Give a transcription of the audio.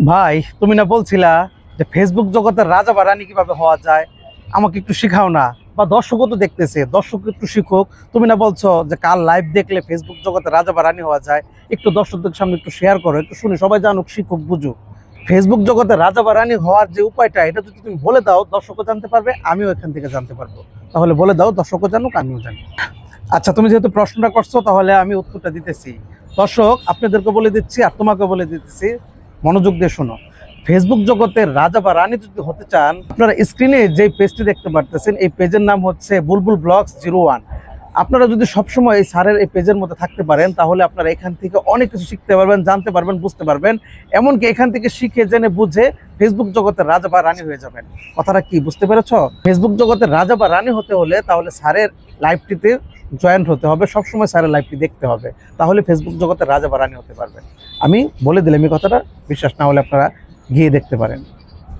ভাই, তুমি না বলছিলা যে ফেসবুক জগতের রাজা বা রানী কিভাবে হওয়া যায়? আমাকে একটু শিখাও না। বা দর্শকও তো দেখতেছে, দর্শক একটু শিখুক। তুমি না বলছো যে কাল লাইভ দেখলে ফেসবুক জগতে রাজা বা রানী হওয়া যায়? একটু দর্শকদের সামনে একটু শেয়ার করো, একটু শুনি, সবাই জানুক, শিখুক, বুঝুক। ফেসবুক জগতে রাজা বা রানী হওয়ার যে উপায়টা, এটা যদি তুমি বলে দাও, দর্শকও জানতে পারবে, আমিও এখান থেকে জানতে পারবো। তাহলে বলে দাও, দর্শকও জানুক, আমিও জানি। আচ্ছা, তুমি যেহেতু প্রশ্নটা করছো, তাহলে আমি উত্তরটা দিতেছি। দর্শক, আপনাদেরকে বলে দিচ্ছি আর তোমাকে বলে দিতেছি, মনোযোগ দিয়ে শোনো। ফেসবুক জগতের রাজা বা রানী যদি হতে চান, আপনারা স্ক্রিনে যে পেজটি দেখতে পারতেছেন, এই পেজের নাম হচ্ছে বুলবুল ব্লগস 01। আপনারা যদি সবসময় এই স্যারের এই পেজের মধ্যে থাকতে পারেন, তাহলে আপনারা এখান থেকে অনেক কিছু শিখতে পারবেন, জানতে পারবেন, বুঝতে পারবেন। এমনকি এখান থেকে শিখে জেনে বুঝে ফেসবুক জগতের রাজা বা রানী হয়ে যাবেন। কথাটা কি বুঝতে পেরেছো? ফেসবুক জগতের রাজা বা রানী হতে হলে তাহলে স্যারের লাইভটিতে জয়েন্ট হতে হবে, সবসময় স্যারের লাইভটি দেখতে হবে। তাহলে ফেসবুক জগতের রাজা বা রানী হতে পারবেন। আমি বলে দিলাম এই কথাটা, বিশ্বাস না হলে আপনারা গিয়ে দেখতে পারেন।